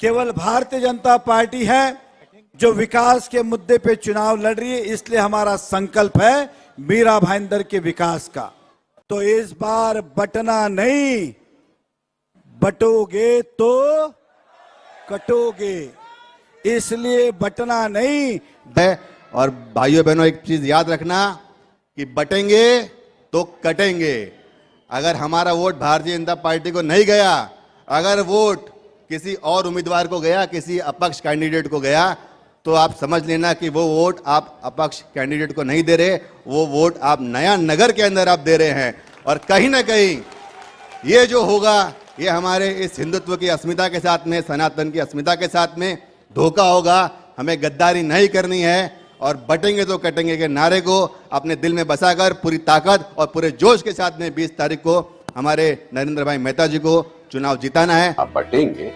केवल भारतीय जनता पार्टी है जो विकास के मुद्दे पे चुनाव लड़ रही है, इसलिए हमारा संकल्प है मीरा भाईंदर के विकास का। तो इस बार बटना नहीं, बटोगे तो कटोगे, इसलिए बटना नहीं है। और भाइयों बहनों, एक चीज याद रखना कि बटेंगे तो कटेंगे। अगर हमारा वोट भारतीय जनता पार्टी को नहीं गया, अगर वोट किसी और उम्मीदवार को गया, किसी अपक्ष कैंडिडेट को गया, तो आप समझ लेना कि वो वोट आप अपक्ष कैंडिडेट को नहीं दे रहे, वो वोट आप नया नगर के अंदर आप दे रहे हैं। और कहीं ना कहीं ये जो होगा, ये हमारे इस हिंदुत्व की अस्मिता के साथ में, सनातन की अस्मिता के साथ में धोखा होगा। हमें गद्दारी नहीं करनी है और बटेंगे तो कटेंगे के नारे को अपने दिल में बसाकर पूरी ताकत और पूरे जोश के साथ में 20 तारीख को हमारे नरेंद्र भाई मेहता जी को चुनाव जिताना है। आप बटेंगे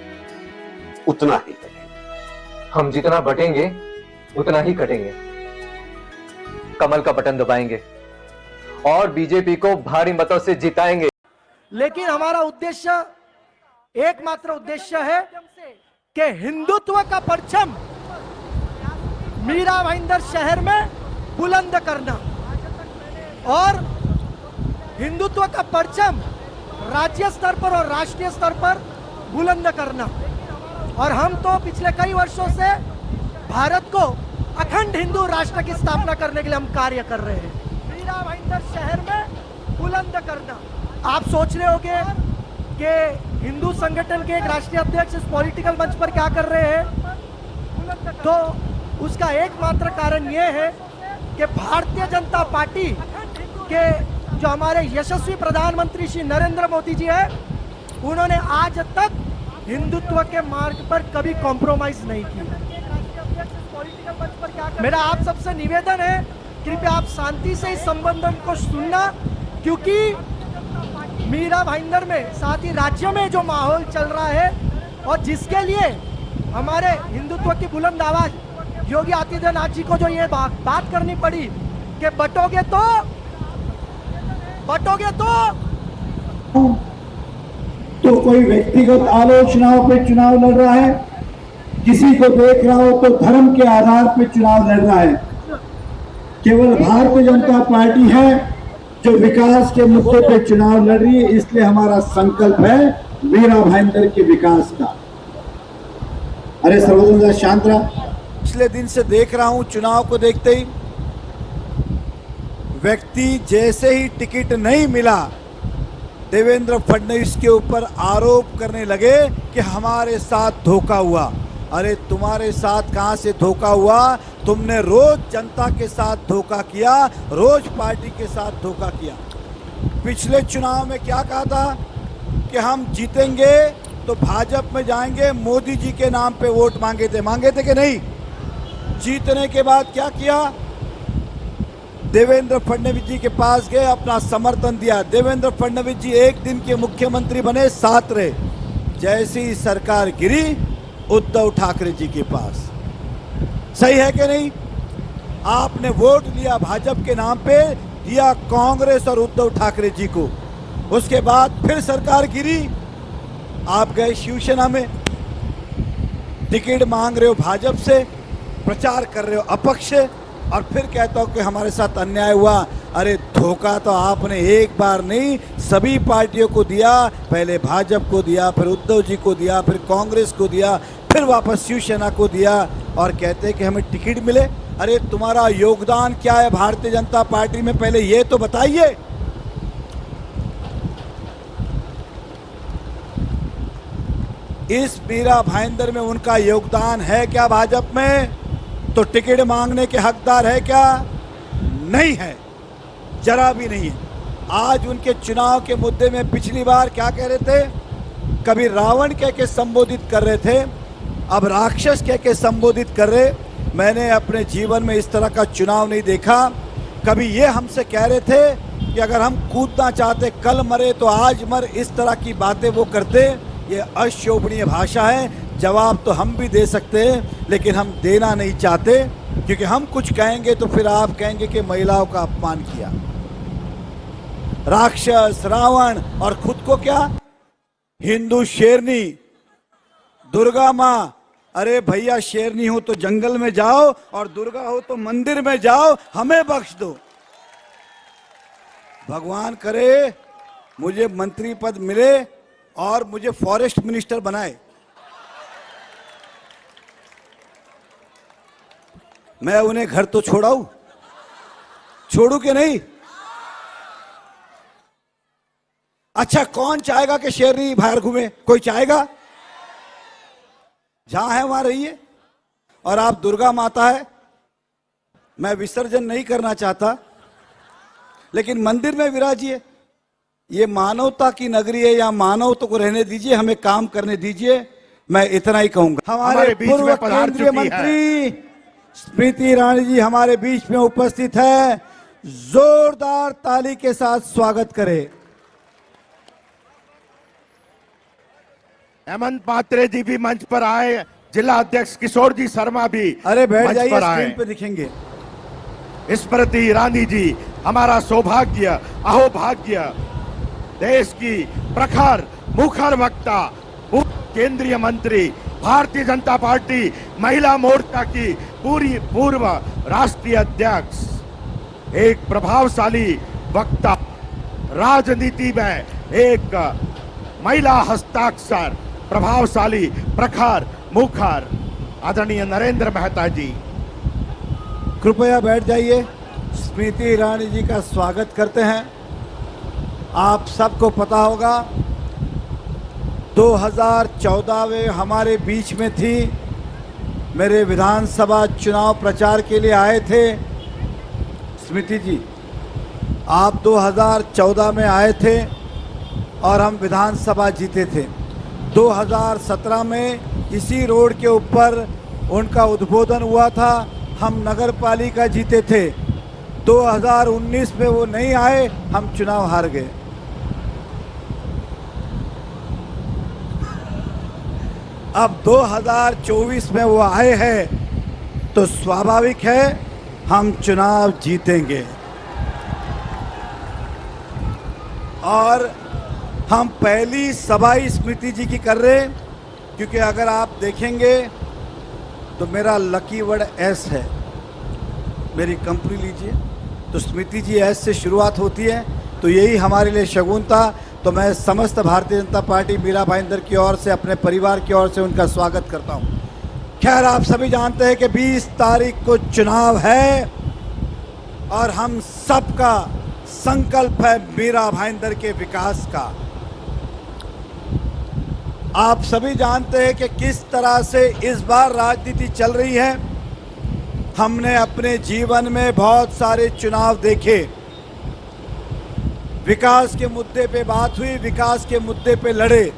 उतना ही कटेंगे, हम जितना बटेंगे उतना ही कटेंगे। कमल का बटन दबाएंगे और बीजेपी को भारी मतों से जिताएंगे। लेकिन हमारा उद्देश्य, एकमात्र उद्देश्य है कि हिंदुत्व का परचम मीरा भाईंदर शहर में बुलंद करना और हिंदुत्व का परचम राज्य स्तर पर और राष्ट्रीय स्तर पर बुलंद करना। और हम तो पिछले कई वर्षों से भारत को अखंड हिंदू राष्ट्र की स्थापना करने के लिए हम कार्य कर रहे हैं। मीरा भाईंदर शहर में बुलंद करना। आप सोच रहे होंगे कि हिंदू संगठन के एक राष्ट्रीय अध्यक्ष इस पॉलिटिकल मंच पर क्या कर रहे हैं, तो उसका एकमात्र कारण यह है कि भारतीय जनता पार्टी के जो हमारे यशस्वी प्रधानमंत्री श्री नरेंद्र मोदी जी हैं, उन्होंने आज तक हिंदुत्व के मार्ग पर कभी कॉम्प्रोमाइज नहीं किया। मेरा आप सबसे निवेदन है, कृपया आप शांति से इस संबोधन को सुनना, क्योंकि मीरा भाईंदर में साथ ही राज्य में जो माहौल चल रहा है और जिसके लिए हमारे हिंदुत्व की बुलंद आवाज योगी आदित्यनाथ जी को जो ये बात करनी पड़ी कि बटोगे तो कोई व्यक्तिगत आलोचनाओं पे चुनाव लड़ रहा है, किसी को देख रहा हो तो धर्म के आधार पे चुनाव लड़ रहा है। केवल भारतीय जनता पार्टी है जो विकास के मुद्दे पे चुनाव लड़ रही है, इसलिए हमारा संकल्प है मीरा भाईंदर के विकास का। अरे सर्वोदन शांत रहा। पिछले दिन से देख रहा हूं, चुनाव को देखते ही व्यक्ति जैसे ही टिकट नहीं मिला, देवेंद्र फडणवीस के ऊपर आरोप करने लगे कि हमारे साथ धोखा हुआ। अरे तुम्हारे साथ कहां से धोखा हुआ? तुमने रोज जनता के साथ धोखा किया, रोज पार्टी के साथ धोखा किया। पिछले चुनाव में क्या कहा था कि हम जीतेंगे तो भाजपा में जाएंगे, मोदी जी के नाम पे वोट मांगे थे कि नहीं? जीतने के बाद क्या किया? देवेंद्र फडणवीस जी के पास गए, अपना समर्थन दिया। देवेंद्र फडणवीस जी एक दिन के मुख्यमंत्री बने, साथ रहे। जैसी सरकार गिरी, उद्धव ठाकरे जी के पास। सही है कि नहीं? आपने वोट लिया भाजपा के नाम पे, दिया कांग्रेस और उद्धव ठाकरे जी को। उसके बाद फिर सरकार गिरी, आप गए शिवसेना में, टिकट मांग रहे हो भाजपा से, प्रचार कर रहे हो अपक्ष, और फिर कहता हो कि हमारे साथ अन्याय हुआ। अरे धोखा तो आपने एक बार नहीं, सभी पार्टियों को दिया। पहले भाजपा को दिया, फिर उद्धव जी को दिया, फिर कांग्रेस को दिया, फिर वापस शिवसेना को दिया, और कहते हैं कि हमें टिकट मिले। अरे तुम्हारा योगदान क्या है भारतीय जनता पार्टी में, पहले ये तो बताइए। इस मीरा भाईंदर में उनका योगदान है क्या भाजपा में? तो टिकट मांगने के हकदार है क्या? नहीं है, जरा भी नहीं है। आज उनके चुनाव के मुद्दे में पिछली बार क्या कह रहे थे? कभी रावण कह के संबोधित कर रहे थे, अब राक्षस कह के संबोधित कर रहे। मैंने अपने जीवन में इस तरह का चुनाव नहीं देखा। कभी ये हमसे कह रहे थे कि अगर हम कूदना चाहते कल मरे तो आज मर, इस तरह की बातें वो करते। ये अशोभनीय भाषा है। जवाब तो हम भी दे सकते हैं, लेकिन हम देना नहीं चाहते, क्योंकि हम कुछ कहेंगे तो फिर आप कहेंगे कि महिलाओं का अपमान किया। राक्षस, रावण, और खुद को क्या हिंदू शेरनी दुर्गा माँ, अरे भैया शेरनी हो तो जंगल में जाओ और दुर्गा हो तो मंदिर में जाओ, हमें बख्श दो। भगवान करे मुझे मंत्री पद मिले और मुझे फॉरेस्ट मिनिस्टर बनाए, मैं उन्हें घर तो छोड़ाऊं, छोड़ू कि नहीं? अच्छा, कौन चाहेगा कि शेरनी बाहर घूमे? कोई चाहेगा? जहां है वहां रहिए। और आप दुर्गा माता है, मैं विसर्जन नहीं करना चाहता, लेकिन मंदिर में विराजिए। ये मानवता की नगरी है, या मानवता को रहने दीजिए, हमें काम करने दीजिए, मैं इतना ही कहूंगा। हमारे बीच पूर्व में पधार केंद्रीय चुकी है। मंत्री स्मृति ईरानी जी हमारे बीच में उपस्थित है, जोरदार ताली के साथ स्वागत करें। हेमंत पात्रे जी भी मंच पर आए, जिला अध्यक्ष किशोर जी शर्मा भी अरे बैठ मंच जाइए, पर आए। स्क्रीन पे दिखेंगे। स्मृति ईरानी जी हमारा सौभाग्य, अहोभाग्य, देश की प्रखर मुखर वक्ता, केंद्रीय मंत्री, भारतीय जनता पार्टी महिला मोर्चा की पूर्व राष्ट्रीय अध्यक्ष, एक प्रभावशाली वक्ता, राजनीति में एक महिला हस्ताक्षर, प्रभावशाली, प्रखर, मुखर, आदरणीय नरेंद्र मेहता जी। कृपया बैठ जाइए, स्मृति ईरानी जी का स्वागत करते हैं। आप सबको पता होगा 2014 में हमारे बीच में थी, मेरे विधानसभा चुनाव प्रचार के लिए आए थे। स्मृति जी, आप 2014 में आए थे और हम विधानसभा जीते थे। 2017 में इसी रोड के ऊपर उनका उद्बोधन हुआ था, हम नगर पालिका जीते थे। 2019 में वो नहीं आए, हम चुनाव हार गए। अब 2024 में वो आए हैं, तो स्वाभाविक है हम चुनाव जीतेंगे। और हम पहली सभा ही स्मृति जी की कर रहे हैं, क्योंकि अगर आप देखेंगे तो मेरा लकी वर्ड एस है। मेरी कंपनी लीजिए तो स्मृति जी एस से शुरुआत होती है, तो यही हमारे लिए शगुन था। तो मैं समस्त भारतीय जनता पार्टी मीरा भाईंदर की ओर से, अपने परिवार की ओर से उनका स्वागत करता हूं। खैर, आप सभी जानते हैं कि 20 तारीख को चुनाव है और हम सबका संकल्प है मीरा भाईंदर के विकास का। आप सभी जानते हैं कि किस तरह से इस बार राजनीति चल रही है। हमने अपने जीवन में बहुत सारे चुनाव देखे, विकास के मुद्दे पे बात हुई, विकास के मुद्दे पे लड़े,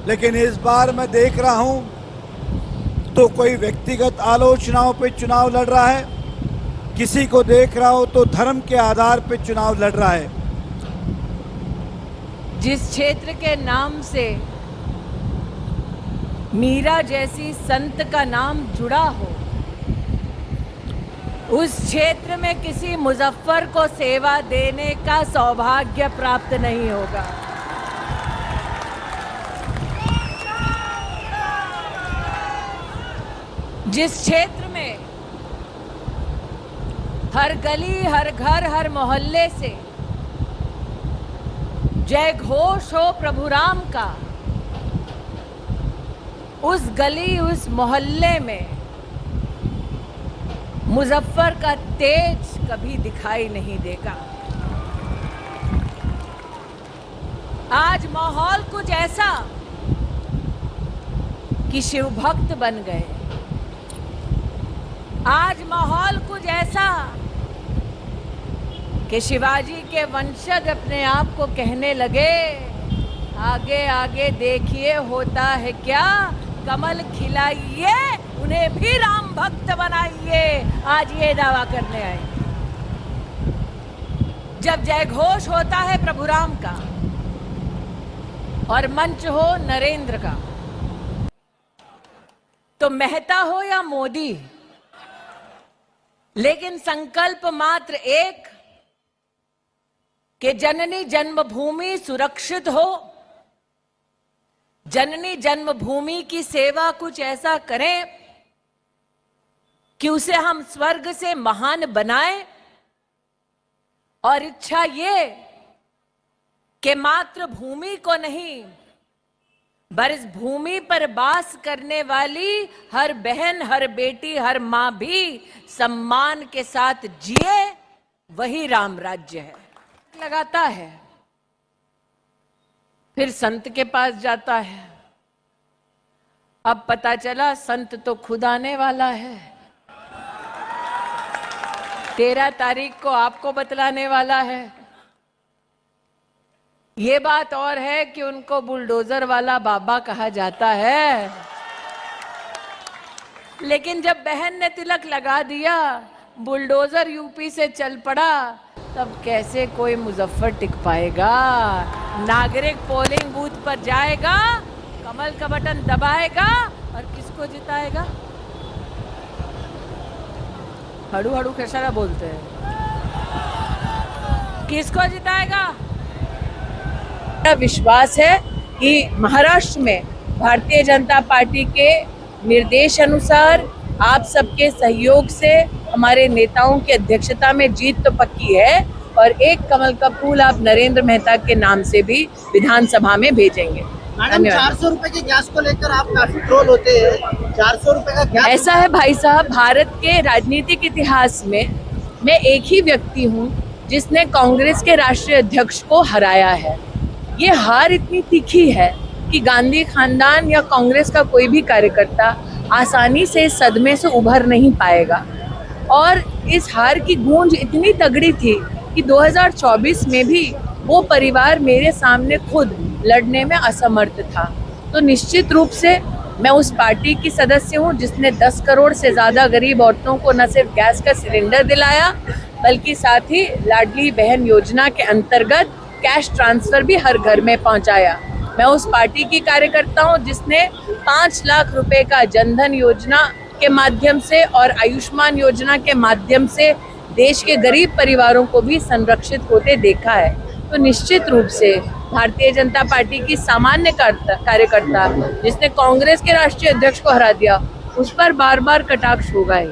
लेकिन इस बार मैं देख रहा हूं तो कोई व्यक्तिगत आलोचनाओं पे चुनाव लड़ रहा है, किसी को देख रहा हो तो धर्म के आधार पे चुनाव लड़ रहा है। जिस क्षेत्र के नाम से मीरा जैसी संत का नाम जुड़ा हो, उस क्षेत्र में किसी मुजफ्फर को सेवा देने का सौभाग्य प्राप्त नहीं होगा। जिस क्षेत्र में हर गली, हर घर, हर मोहल्ले से जय घोष हो प्रभु राम का, उस गली, उस मोहल्ले में मुजफ्फर का तेज कभी दिखाई नहीं देगा। आज माहौल कुछ ऐसा कि शिव भक्त बन गए। आज माहौल कुछ ऐसा कि शिवाजी के वंशज अपने आप को कहने लगे, आगे आगे देखिए होता है क्या, कमल खिलाइए, उन्हें भी राम भक्त बनाइए। आज ये दावा करने आए। जब जय घोष होता है प्रभु राम का और मंच हो नरेंद्र का, तो मेहता हो या मोदी, लेकिन संकल्प मात्र एक कि जननी जन्मभूमि सुरक्षित हो, जननी जन्मभूमि की सेवा कुछ ऐसा करें कि उसे हम स्वर्ग से महान बनाएं, और इच्छा ये कि मातृभूमि को नहीं, पर इस भूमि पर वास करने वाली हर बहन, हर बेटी, हर मां भी सम्मान के साथ जिए, वही राम राज्य है। लगाता है, फिर संत के पास जाता है। अब पता चला संत तो खुद आने वाला है, 13 तारीख को आपको बतलाने वाला है। ये बात और है कि उनको बुलडोजर वाला बाबा कहा जाता है, लेकिन जब बहन ने तिलक लगा दिया, बुलडोजर यूपी से चल पड़ा, तब कैसे कोई मुजफ्फर टिक पाएगा। नागरिक पोलिंग बूथ पर जाएगा, कमल का बटन दबाएगा और किसको जिताएगा? हड़ू हड़ू खसारा बोलते हैं, किसको जिताएगा? मेरा विश्वास है कि महाराष्ट्र में भारतीय जनता पार्टी के निर्देश अनुसार, आप सबके सहयोग से, हमारे नेताओं की अध्यक्षता में जीत तो पक्की है, और एक कमल का फूल आप नरेंद्र मेहता के नाम से भी विधानसभा में भेजेंगे। मैडम, 400 रुपए के गैस को लेकर आप काफी ट्रोल होते हैं। 400 रुपए का गैस, ऐसा है भाई साहब, भारत के राजनीतिक इतिहास में मैं एक ही व्यक्ति हूँ जिसने कांग्रेस के राष्ट्रीय अध्यक्ष को हराया है। ये हार इतनी तीखी है कि गांधी खानदान या कांग्रेस का कोई भी कार्यकर्ता आसानी से इस सदमे से उभर नहीं पाएगा। और इस हार की गूंज इतनी तगड़ी थी कि 2024 में भी वो परिवार मेरे सामने खुद लड़ने में असमर्थ था। तो निश्चित रूप से मैं उस पार्टी की सदस्य हूँ जिसने 10 करोड़ से ज़्यादा गरीब औरतों को न सिर्फ गैस का सिलेंडर दिलाया, बल्कि साथ ही लाडली बहन योजना के अंतर्गत कैश ट्रांसफर भी हर घर में पहुंचाया। मैं उस पार्टी की कार्यकर्ता हूं जिसने 5 लाख रुपए का जनधन योजना के माध्यम से और आयुष्मान योजना के माध्यम से देश के गरीब परिवारों को भी संरक्षित होते देखा है। तो निश्चित रूप से भारतीय जनता पार्टी की सामान्य कार्यकर्ता जिसने कांग्रेस के राष्ट्रीय अध्यक्ष को हरा दिया, उस पर बार बार कटाक्ष होगा ही।